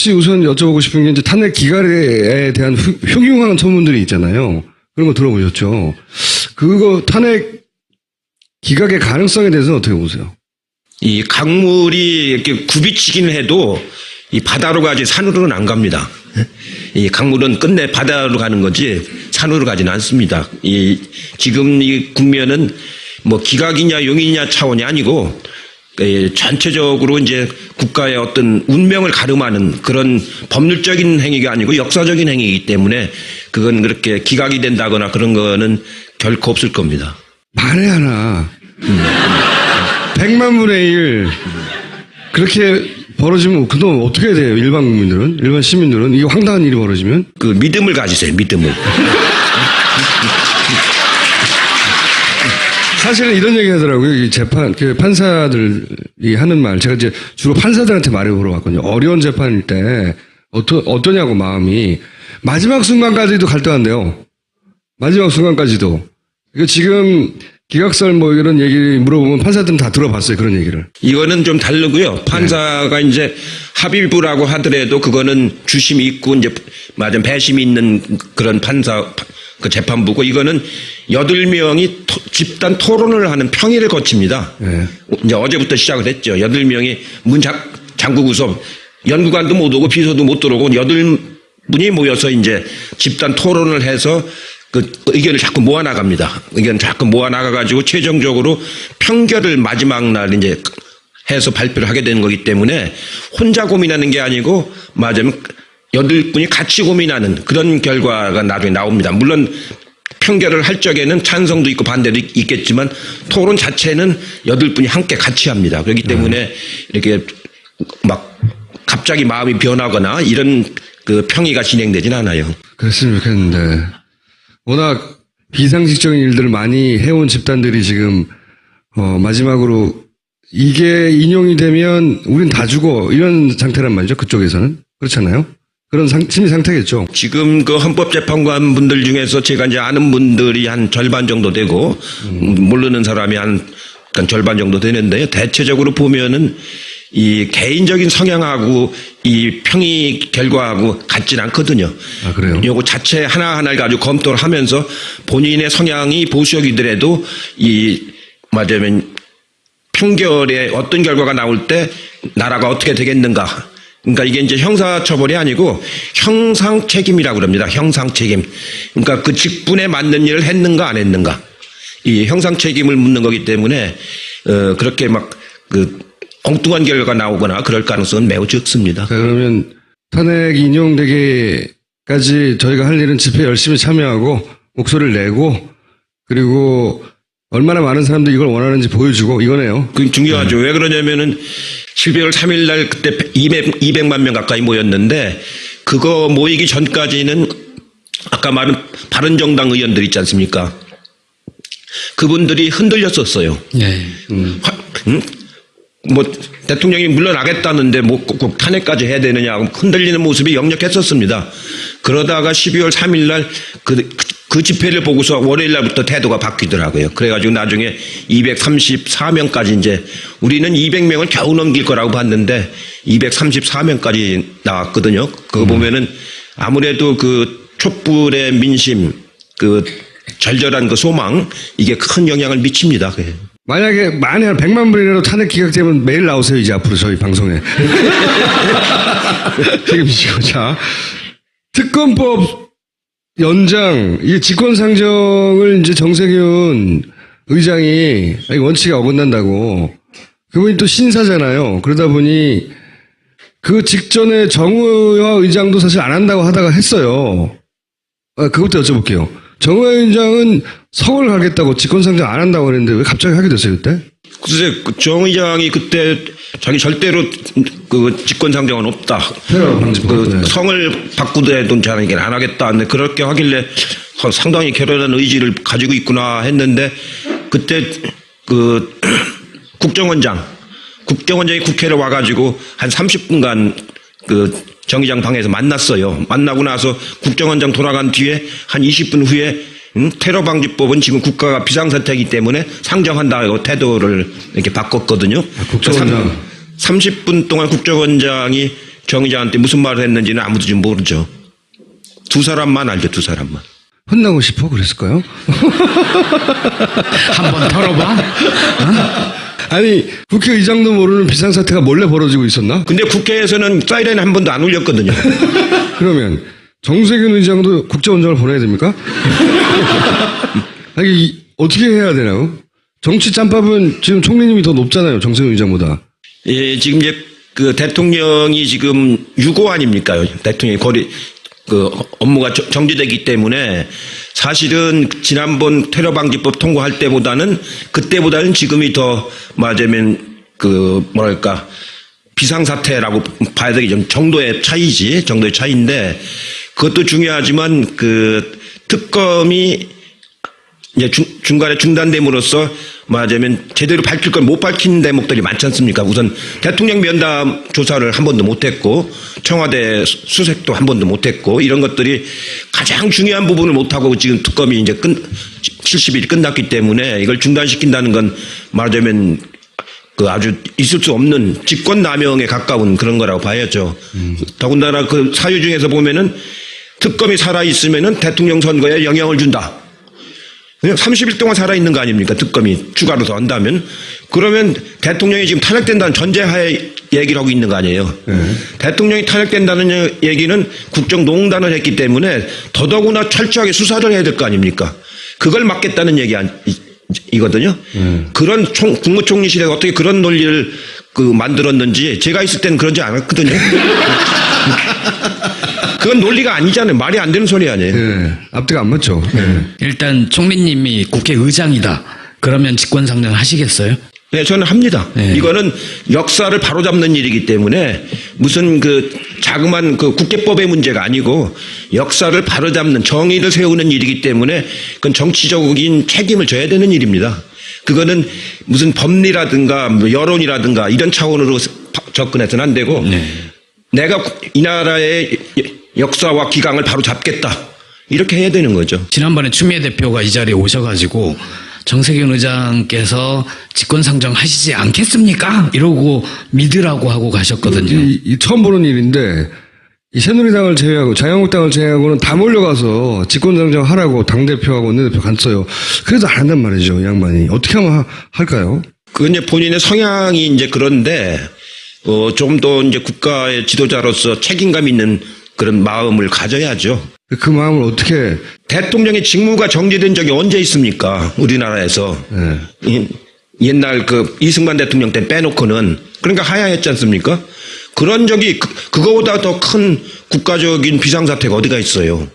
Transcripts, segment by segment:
혹시 우선 여쭤보고 싶은 게 이제 탄핵 기각에 대한 흉흉한 소문들이 있잖아요. 그런 거 들어보셨죠? 그거 탄핵 기각의 가능성에 대해서는 어떻게 보세요? 이 강물이 이렇게 굽이치기는 해도 이 바다로 가지 산으로는 안 갑니다. 이 강물은 끝내 바다로 가는 거지 산으로 가지는 않습니다. 지금 이 국면은 뭐 기각이냐 용인이냐 차원이 아니고 전체적으로 이제 국가의 어떤 운명을 가름하는 그런 법률적인 행위가 아니고 역사적인 행위이기 때문에 그건 그렇게 기각이 된다거나 그런 거는 결코 없을 겁니다. 만에 하나 100만 분의 1 그렇게 벌어지면 그동안 어떻게 해야 돼요? 일반 국민들은? 일반 시민들은? 이게 황당한 일이 벌어지면? 그 믿음을 가지세요. 믿음을. 사실은 이런 얘기 하더라고요. 이 판사들이 하는 말. 제가 이제 주로 판사들한테 말해 보러 왔거든요. 어려운 재판일 때 어떠냐고 마음이. 마지막 순간까지도 갈등한대요. 마지막 순간까지도. 이거 지금 기각설 뭐 이런 얘기 물어보면 판사들은 다 들어봤어요. 그런 얘기를. 이거는 좀 다르고요. 판사가 네. 이제 합의부라고 하더라도 그거는 주심이 있고 이제 맞아 배심이 있는 그런 판사 그 재판부고 이거는 8명이 집단 토론을 하는 평의를 거칩니다. 네. 이제 어제부터 시작을 했죠. 8명이 문 잠그고서 연구관도 못 오고 비서도 못 들어오고 8분이 모여서 이제 집단 토론을 해서 그 의견을 자꾸 모아나갑니다. 의견을 자꾸 모아나가가지고 최종적으로 평결을 마지막 날 이제 해서 발표를 하게 되는 거기 때문에 혼자 고민하는 게 아니고 맞으면 8분이 같이 고민하는 그런 결과가 나중에 나옵니다. 물론 평결을 할 적에는 찬성도 있고 반대도 있겠지만 토론 자체는 8분이 함께 같이 합니다. 그렇기 때문에 이렇게 막 갑자기 마음이 변하거나 이런 그 평의가 진행되진 않아요. 그랬으면 좋겠는데. 워낙 비상식적인 일들을 많이 해온 집단들이 지금 마지막으로 이게 인용이 되면 우린 다 죽어 이런 상태란 말이죠. 그쪽에서는. 그렇잖아요. 그런 심리 상태겠죠. 지금 그 헌법재판관 분들 중에서 제가 이제 아는 분들이 한 절반 정도 되고 모르는 사람이 한 절반 정도 되는데요. 대체적으로 보면은 이 개인적인 성향하고 이 평의 결과하고 같진 않거든요. 아, 그래요? 요거 자체 하나하나를 가지고 검토를 하면서 본인의 성향이 보수적이더라도 맞으면 평결에 어떤 결과가 나올 때 나라가 어떻게 되겠는가. 그러니까 이게 이제 형사처벌이 아니고 형상책임이라고 그럽니다. 형상책임. 그러니까 그 직분에 맞는 일을 했는가 안 했는가. 이 형상책임을 묻는 거기 때문에 그렇게 막 엉뚱한 결과가 나오거나 그럴 가능성은 매우 적습니다. 그러면 탄핵 인용되기까지 저희가 할 일은 집회 열심히 참여하고 목소리를 내고 그리고 얼마나 많은 사람들이 이걸 원하는지 보여주고 이거네요. 그게 중요하죠. 왜 그러냐면은 12월 3일 날 그때 200만 명 가까이 모였는데 그거 모이기 전까지는 아까 말한 바른정당 의원들 있지 않습니까? 그분들이 흔들렸었어요. 예. 뭐 대통령이 물러나겠다는데 뭐 꼭 탄핵까지 해야 되느냐 흔들리는 모습이 역력했었습니다. 그러다가 12월 3일 날 그 집회를 보고서 월요일 날부터 태도가 바뀌더라고요. 그래가지고 나중에 234명까지 이제 우리는 200명을 겨우 넘길 거라고 봤는데 234명까지 나왔거든요. 그거 보면은 아무래도 그 촛불의 민심, 그 절절한 그 소망 이게 큰 영향을 미칩니다. 만약에 만에 한 100만 분이라도 탄핵 기각되면 매일 나오세요. 이제 앞으로 저희 방송에. 책임지시고. 자, 특검법 연장, 이게 직권상정을 이제 정세균 의장이 원칙에 어긋난다고. 그분이 또 신사잖아요. 그러다 보니 그 직전에 정의화 의장도 사실 안 한다고 하다가 했어요. 그것도 여쭤볼게요. 정의화 의장은 서울 가겠다고 직권상정 안 한다고 그랬는데 왜 갑자기 하게 됐어요, 그때? 글쎄, 정 의장이 그때 자기 절대로 그 직권상정은 없다. 성을 바꾸더라도 자기는 안 하겠다. 근데 그렇게 하길래 상당히 결연한 의지를 가지고 있구나 했는데 그때 그 국정원장이 국회를 와가지고 한 30분간 그 정의장 방에서 만났어요. 만나고 나서 국정원장 돌아간 뒤에 한 20분 후에 테러방지법은 지금 국가가 비상사태이기 때문에 상정한다고 태도를 이렇게 바꿨거든요. 국정원장. 30분 동안 국정원장이 정 의장한테 무슨 말을 했는지는 아무도 지금 모르죠. 두 사람만 알죠, 두 사람만. 혼나고 싶어 그랬을까요? 한번 털어봐. 아니 국회의장도 모르는 비상사태가 몰래 벌어지고 있었나? 근데 국회에서는 사이렌 한 번도 안 울렸거든요. 그러면 정세균 의장도 국정원장을 보내야 됩니까? 아니 어떻게 해야 되나요? 정치 짬밥은 지금 총리님이 더 높잖아요, 정세균 의장보다. 예, 지금 이제 그 대통령이 지금 유고 아닙니까? 대통령이 그 업무가 정지되기 때문에 사실은 지난번 테러방지법 통과할 그때보다는 지금이 더 말하자면 그 뭐랄까 비상사태라고 봐야 되겠죠. 정도의 차이인데 그것도 중요하지만 그 특검이 이제 중간에 중단됨으로써 말하자면 제대로 밝힐 걸 못 밝힌 대목들이 많지 않습니까? 우선 대통령 면담 조사를 한 번도 못했고 청와대 수색도 한 번도 못했고 이런 것들이 가장 중요한 부분을 못하고 지금 특검이 이제 70일이 끝났기 때문에 이걸 중단시킨다는 건 말하자면 그 아주 있을 수 없는 직권남용에 가까운 그런 거라고 봐야죠. 더군다나 그 사유 중에서 보면은 특검이 살아있으면은 대통령 선거에 영향을 준다. 그냥 30일 동안 살아있는 거 아닙니까? 특검이 추가로 더 한다면. 그러면 대통령이 지금 탄핵된다는 전제하에 얘기를 하고 있는 거 아니에요. 대통령이 탄핵된다는 얘기는 국정농단을 했기 때문에 더더구나 철저하게 수사를 해야 될 거 아닙니까? 그걸 막겠다는 이거든요. 그런 국무총리실에 어떻게 그런 논리를 만들었는지 제가 있을 때는 그러지 않았거든요. 그건 논리가 아니잖아요. 말이 안 되는 소리 아니에요. 네, 앞뒤가 안 맞죠. 일단 총리님이 국회의장이다. 그러면 직권상정 하시겠어요? 네, 저는 합니다. 네. 이거는 역사를 바로잡는 일이기 때문에 무슨 그 자그만 그 국회법의 문제가 아니고 역사를 바로잡는 정의를 세우는 일이기 때문에 그건 정치적인 책임을 져야 되는 일입니다. 그거는 무슨 법리라든가 여론이라든가 이런 차원으로 접근해서는 안 되고 내가 이 나라의 역사와 기강을 바로 잡겠다. 이렇게 해야 되는 거죠. 지난번에 추미애 대표가 이 자리에 오셔가지고 정세균 의장께서 직권상정 하시지 않겠습니까? 이러고 믿으라고 하고 가셨거든요. 이 처음 보는 일인데 이 새누리당을 제외하고 자유한국당을 제외하고는 다 몰려가서 직권상정 하라고 당대표하고 원내대표 갔어요. 그래도 안 한단 말이죠, 이 양반이. 어떻게 하면 할까요? 그건 이제 본인의 성향이 이제 그런데 좀 더 이제 국가의 지도자로서 책임감 있는 그런 마음을 가져야죠. 그 마음을 어떻게. 대통령의 직무가 정지된 적이 언제 있습니까? 우리나라에서. 옛날 그 이승만 대통령 때 빼놓고는. 그러니까 하야했지 않습니까? 그런 적이 그거보다 더 큰 국가적인 비상사태가 어디가 있어요.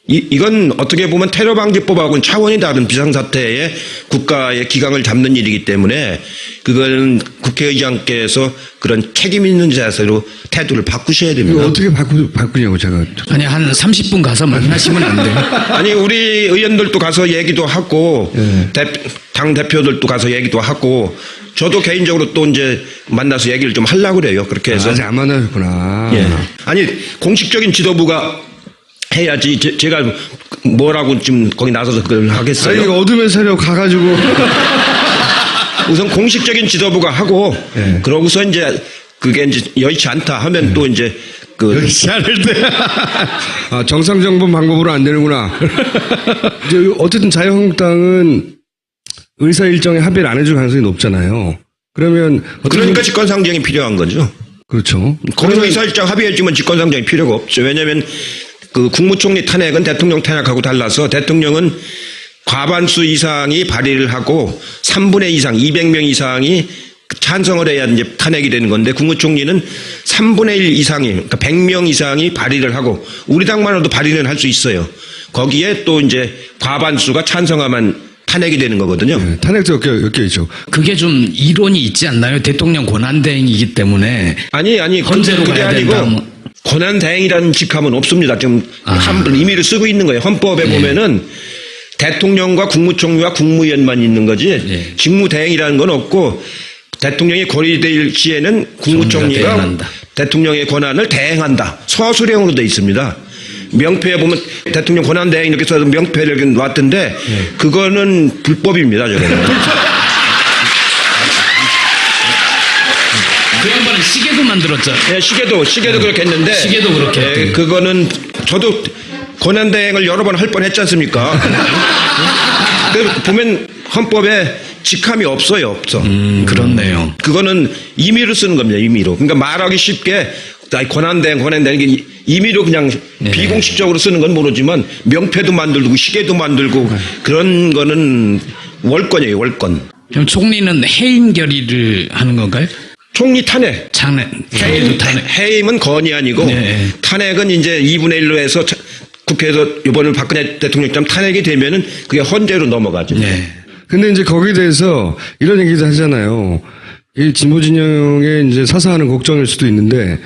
이건 어떻게 보면 테러방지법하고는 차원이 다른 비상사태에 국가의 기강을 잡는 일이기 때문에 그거는 국회의장께서 그런 책임 있는 자세로 태도를 바꾸셔야 됩니다. 이거 어떻게 바꾸냐고 제가. 아니 한 30분 가서 만나시면 안 돼요? 아니 우리 의원들도 가서 얘기도 하고 당 대표들도 가서 얘기도 하고 저도 개인적으로 또 이제 만나서 얘기를 좀 하려고 그래요. 그렇게 해서. 아직 안 만나셨구나. 예. 아니 공식적인 지도부가 해야지 제가 뭐라고 지금 거기 나서서 그걸 하겠어요. 아니 어둠의 세력 가가지고. 우선 공식적인 지도부가 하고 그러고서 이제 그게 이제 여의치 않다 하면 또 이제 여의치 않을 때. 아, 정상정본 방법으로 안 되는구나. 이제 어쨌든 자유한국당은 의사 일정에 합의를 안 해줄 가능성이 높잖아요. 그러니까 직권상정이 필요한 거죠. 그렇죠. 거기서 의사일정 합의해주면 직권상정이 필요가 없죠. 왜냐하면 그 국무총리 탄핵은 대통령 탄핵하고 달라서 대통령은 과반수 이상이 발의를 하고 3분의 2 이상 200명 이상이 찬성을 해야 이제 탄핵이 되는 건데 국무총리는 3분의 1 이상이 그러니까 100명 이상이 발의를 하고 우리 당만으로도 발의는 할 수 있어요. 거기에 또 이제 과반수가 찬성하면 탄핵이 되는 거거든요. 네, 탄핵도 엮여 있죠. 그게 좀 이론이 있지 않나요? 대통령 권한대행이기 때문에. 아니 헌재로 그게 가야 아니고 된다. 권한대행이라는 직함은 없습니다. 지금 의미를 쓰고 있는 거예요. 헌법에 보면은 대통령과 국무총리와 국무위원만 있는 거지 직무대행이라는 건 없고 대통령이 고리될 시에는 국무총리가 대통령의 권한을 대행한다. 서술형으로 되어 있습니다. 명패에 보면 대통령 권한대행 이렇게 써서 명패를 이렇게 놨던데 그거는 불법입니다. 저거는. 그 양반은 시계도 시계도 만들었죠. 예, 시계도 그렇게 했는데. 시계도 그렇게 했대요. 그거는 저도 권한대행을 여러 번 할 뻔했지 않습니까? 보면 헌법에 직함이 없어요. 없어. 그렇네요. 그거는 임의로 쓰는 겁니다. 임의로. 그러니까 말하기 쉽게 권한대행 이게 임의로 그냥 비공식적으로 쓰는 건 모르지만 명패도 만들고 시계도 만들고 그런 거는 월권이에요. 월권. 그럼 총리는 해임 결의를 하는 건가요? 총리 탄핵. 총리도 탄핵. 해임은 건이 아니고 네. 탄핵은 이제 2분의 1로 해서 국회에서 이번에 박근혜 대통령처럼 탄핵이 되면은 그게 헌재로 넘어가죠. 네. 근데 이제 거기에 대해서 이런 얘기도 하잖아요. 이 진보 진영의 이제 사사하는 걱정일 수도 있는데,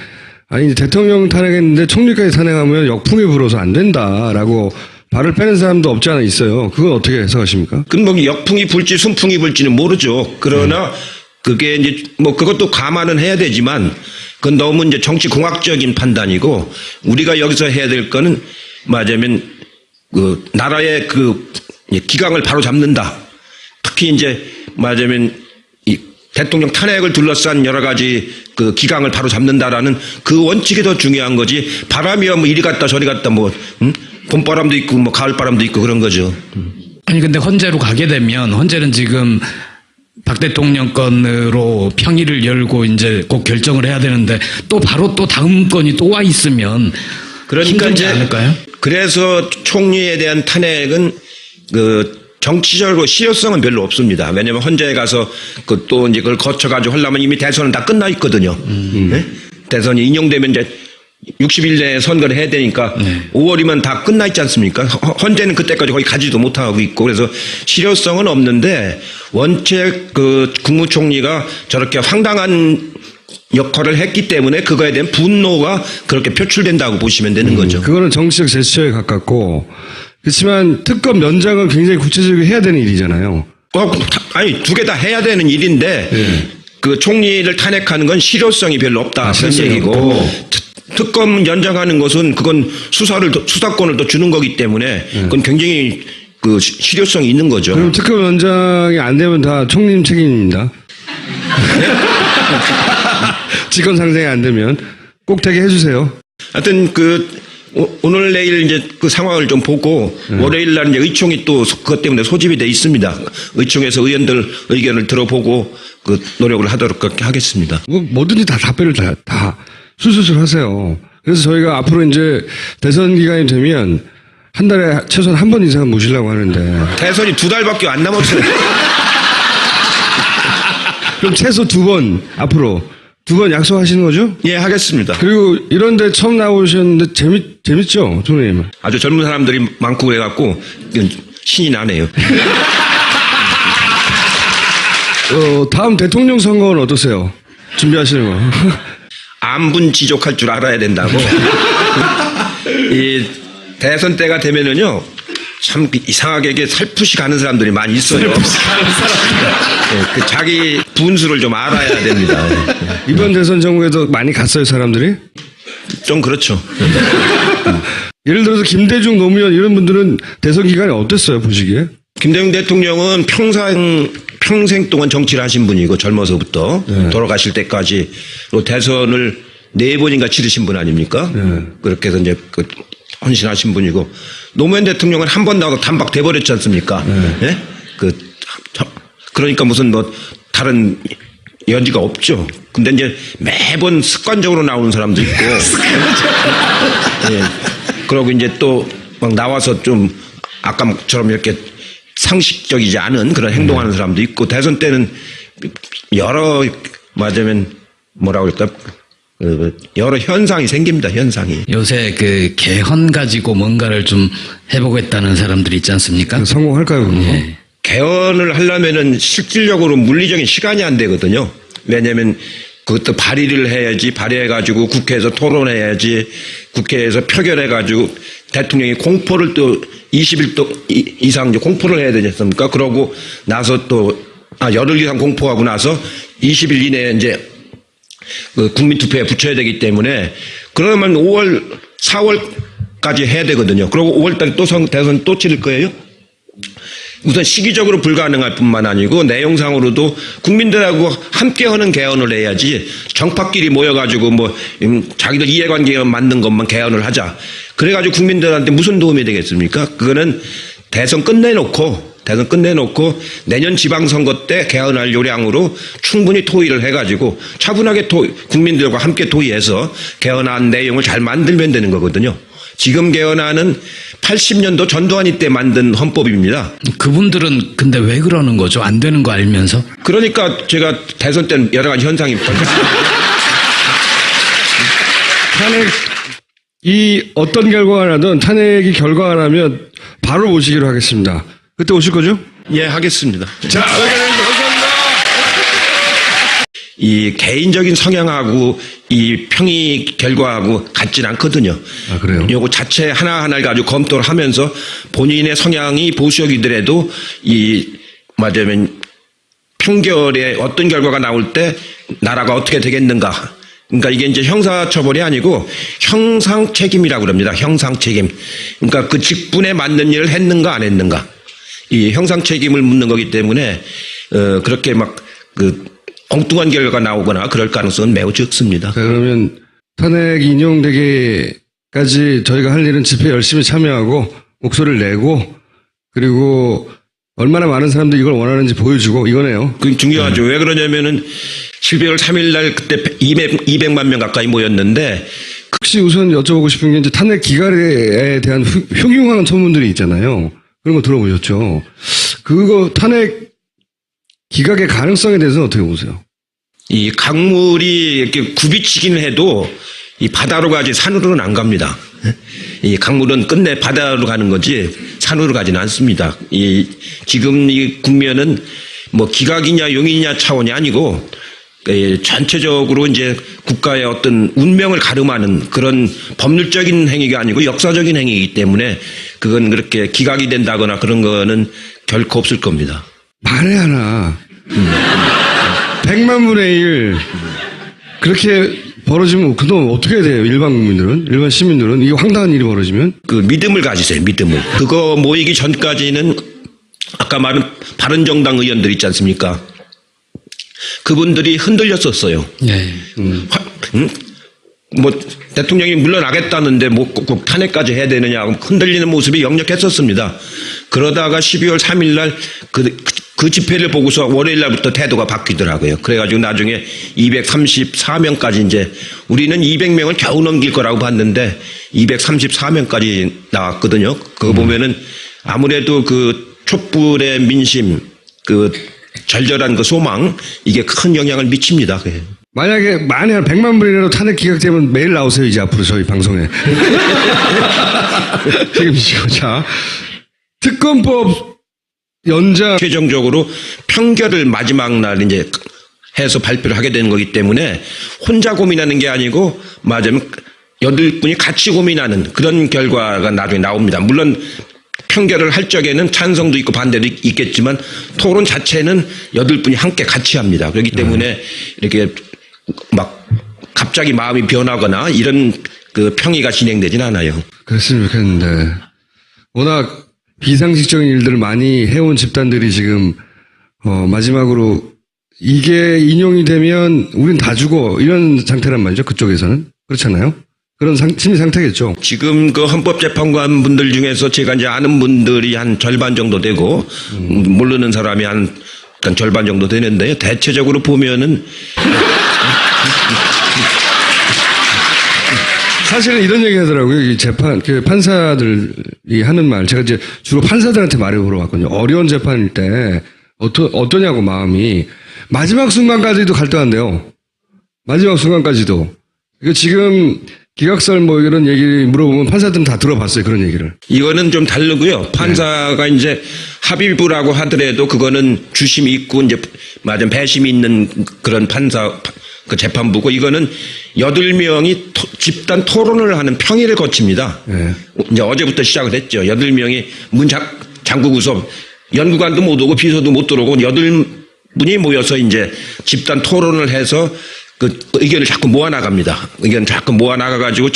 아니, 이제 대통령 탄핵했는데 총리까지 탄핵하면 역풍이 불어서 안 된다라고 발을 빼는 사람도 없지 않아 있어요. 그건 어떻게 해석하십니까? 그건 뭐 역풍이 불지 순풍이 불지는 모르죠. 그러나 그게 이제 뭐 그것도 감안은 해야 되지만 그건 너무 이제 정치 공학적인 판단이고 우리가 여기서 해야 될 거는 맞으면 그 나라의 그 기강을 바로 잡는다. 특히 이제 맞으면 이 대통령 탄핵을 둘러싼 여러 가지 그 기강을 바로 잡는다라는 그 원칙이 더 중요한 거지. 바람이야 뭐 이리 갔다 저리 갔다 뭐 봄바람도 있고 뭐 가을바람도 있고 그런 거죠. 아니 근데 헌재로 가게 되면 헌재는 지금 박 대통령 건으로 평의를 열고 이제 꼭 결정을 해야 되는데 또 바로 또 다음 건이 또 와 있으면 그러니까 힘들지 이제 않을까요? 그래서 총리에 대한 탄핵은 그 정치적으로 실효성은 별로 없습니다. 왜냐하면 헌재에 가서 그 또 이제 그걸 거쳐가지고 하려면 이미 대선은 다 끝나 있거든요. 네? 대선이 인용되면 이제 60일 내에 선거를 해야 되니까 5월이면 다 끝나 있지 않습니까? 헌재는 그때까지 거의 가지도 못하고 있고 그래서 실효성은 없는데 원체 그 국무총리가 저렇게 황당한 역할을 했기 때문에 그거에 대한 분노가 그렇게 표출된다고 보시면 되는 거죠. 그거는 정치적 제스처에 가깝고, 그렇지만 특검 연장은 굉장히 구체적으로 해야 되는 일이잖아요. 아니 두 개 다 해야 되는 일인데 그 총리를 탄핵하는 건 실효성이 별로 없다 그런 얘기고 특검 연장하는 것은 그건 수사권을 더 주는 거기 때문에 그건 굉장히 그 실효성이 있는 거죠. 그럼 특검 연장이 안 되면 다 총리님 책임입니다. 직권 상정이 안 되면 꼭 되게 해주세요. 하여튼 그 오늘 내일 이제 그 상황을 좀 보고 월요일 날 이제 의총이 또 그것 때문에 소집이 돼 있습니다. 의총에서 의원들 의견을 들어보고 그 노력을 하도록 하겠습니다. 뭐든지 다 답변을 다 술술술 하세요. 그래서 저희가 앞으로 이제 대선 기간이 되면 한 달에 최소한 한 번 이상은 모시려고 하는데. 대선이 2달밖에 안 남았어요. 그럼 최소 2번 앞으로 2번 약속하시는 거죠? 예, 하겠습니다. 그리고 이런데 처음 나오셨는데 재밌죠, 총리님? 아주 젊은 사람들이 많고 그래갖고 신이 나네요. 다음 대통령 선거는 어떠세요? 준비하시는 거? 안분지족할 줄 알아야 된다고. 이 대선 때가 되면은요, 참 이상하게 이게 살풋이 가는 사람들이 많이 있어요. 살풋이 가는 사람들. 그 자기 분수를 좀 알아야 됩니다. 이번 대선 정국에도 많이 갔어요, 사람들이? 좀 그렇죠. 예를 들어서 김대중, 노무현 이런 분들은 대선 기간이 어땠어요, 보시기에? 김대중 대통령은 평생 동안 정치를 하신 분이고 젊어서부터 돌아가실 때까지 또 대선을 4번인가 치르신 분 아닙니까? 그렇게 해서 이제 헌신하신 분이고 노무현 대통령은 한 번 나와서 단박 돼버렸지 않습니까? 예? 그러니까 무슨 뭐 다른 여지가 없죠. 근데 이제 매번 습관적으로 나오는 사람도 있고, 예. 그러고 이제 또 막 나와서 좀 아까처럼 이렇게 상식적이지 않은 그런 행동하는 사람도 있고 대선 때는 여러 맞으면 뭐라고 할까? 여러 현상이 생깁니다. 현상이. 요새 그 개헌 가지고 뭔가를 좀 해보겠다는 사람들이 있지 않습니까? 성공할까요, 그거? 네. 개헌을 하려면은 실질적으로 물리적인 시간이 안 되거든요. 왜냐하면 그것도 발의를 해야지 발의해가지고 국회에서 토론해야지 국회에서 표결해가지고 대통령이 공포를 또 20일 이상 이제 공포를 해야 되지 않습니까? 그러고 나서 또 열흘 이상 공포하고 나서 20일 이내에 이제 그 국민투표에 붙여야 되기 때문에 그러면 5월, 4월까지 해야 되거든요. 그리고 5월달에 또 대선 또 치를 거예요. 우선 시기적으로 불가능할 뿐만 아니고 내용상으로도 국민들하고 함께 하는 개헌을 해야지 정파끼리 모여가지고 뭐 자기들 이해관계 맞는 것만 개헌을 하자. 그래가지고 국민들한테 무슨 도움이 되겠습니까? 그거는 대선 끝내놓고 내년 지방선거 때 개헌할 요량으로 충분히 토의를 해가지고 차분하게 국민들과 함께 토의해서 개헌안 내용을 잘 만들면 되는 거거든요. 지금 개헌안은 80년도 전두환이 때 만든 헌법입니다. 그분들은 근데 왜 그러는 거죠? 안 되는 거 알면서? 그러니까 제가 대선 때는 여러 가지 현상이 탄핵, 어떤 결과가 나든 탄핵이 결과가 나면 바로 모시기로 하겠습니다. 그때 오실 거죠? 예, 하겠습니다. 자, 감사합니다. 이 개인적인 성향하고 이 평의 결과하고 같진 않거든요. 아, 그래요? 요거 자체 하나하나를 가지고 검토를 하면서 본인의 성향이 보수적이더라도 말하자면 평결에 어떤 결과가 나올 때 나라가 어떻게 되겠는가. 그러니까 이게 이제 형사처벌이 아니고 형상 책임이라고 그럽니다. 형상 책임. 그러니까 그 직분에 맞는 일을 했는가 안 했는가. 이 형상 책임을 묻는 거기 때문에 그렇게 엉뚱한 결과가 나오거나 그럴 가능성은 매우 적습니다. 자, 그러면 탄핵 인용되기까지 저희가 할 일은 집회 열심히 참여하고 목소리를 내고 그리고 얼마나 많은 사람들이 이걸 원하는지 보여주고 이거네요. 그게 중요하죠. 왜 그러냐면은 12월 3일 날 그때 200만 명 가까이 모였는데 혹시 우선 여쭤보고 싶은 게 이제 탄핵 기각에 대한 흉흉한 소문들이 있잖아요. 그런 거 들어보셨죠? 그거 탄핵 기각의 가능성에 대해서는 어떻게 보세요? 이 강물이 이렇게 굽이치기는 해도 이 바다로 가지 산으로는 안 갑니다. 이 강물은 끝내 바다로 가는 거지 산으로 가지는 않습니다. 지금 이 국면은 뭐 기각이냐 용이냐 차원이 아니고 전체적으로 이제 국가의 어떤 운명을 가름하는 그런 법률적인 행위가 아니고 역사적인 행위이기 때문에 그건 그렇게 기각이 된다거나 그런 거는 결코 없을 겁니다. 만에 하나 100만 분의 1 그렇게 벌어지면 그동안 어떻게 돼요? 일반 국민들은? 일반 시민들은? 이게 황당한 일이 벌어지면? 그 믿음을 가지세요. 믿음을. 그거 모이기 전까지는 아까 말한 바른정당 의원들 있지 않습니까? 그분들이 흔들렸었어요. 예. 뭐 대통령이 물러나겠다는데 뭐 꼭 탄핵까지 해야 되느냐 흔들리는 모습이 역력했었습니다. 그러다가 12월 3일 날 그 집회를 보고서 월요일 날부터 태도가 바뀌더라고요. 그래가지고 나중에 234명까지 이제 우리는 200명을 겨우 넘길 거라고 봤는데 234명까지 나왔거든요. 그거 보면은 아무래도 그 촛불의 민심, 그 절절한 그 소망 이게 큰 영향을 미칩니다. 그게. 만약에 만에 한 100만 분이라도 탄핵 기각되면 매일 나오세요. 이제 앞으로 저희 방송에. 책임지시고. 자, 특검법 연장. 최종적으로 평결을 마지막 날 이제 해서 발표를 하게 되는 거기 때문에 혼자 고민하는 게 아니고 맞으면 8분이 같이 고민하는 그런 결과가 나중에 나옵니다. 물론 평결을 할 적에는 찬성도 있고 반대도 있겠지만 토론 자체는 8분이 함께 같이 합니다. 그렇기 때문에 이렇게 막 갑자기 마음이 변하거나 이런 그 평의가 진행되진 않아요. 그랬으면 좋겠는데. 워낙 비상식적인 일들을 많이 해온 집단들이 지금 마지막으로 이게 인용이 되면 우린 다 죽어 이런 상태란 말이죠. 그쪽에서는. 그렇잖아요. 그런 심리 상태겠죠. 지금 그 헌법재판관 분들 중에서 제가 이제 아는 분들이 한 절반 정도 되고 모르는 사람이 한 절반 정도 되는데요. 대체적으로 보면은 사실은 이런 얘기 하더라고요. 이 판사들이 하는 말. 제가 이제 주로 판사들한테 말해보러 왔거든요. 어려운 재판일 때 어떠냐고 마음이. 마지막 순간까지도 갈등한대요. 마지막 순간까지도. 이거 지금 기각설 뭐 이런 얘기 물어보면 판사들은 다 들어봤어요. 그런 얘기를. 이거는 좀 다르고요. 판사가 이제 합의부라고 하더라도 그거는 주심이 있고 이제 맞은 배심이 있는 그런 그 재판부고 이거는 8명이 집단 토론을 하는 평의를 거칩니다. 네. 이제 어제부터 시작을 했죠. 8명이 문 잠그고서 연구관도 못 오고 비서도 못 들어오고 8분이 모여서 이제 집단 토론을 해서 그 의견을 자꾸 모아나갑니다. 의견을 자꾸 모아나가가지고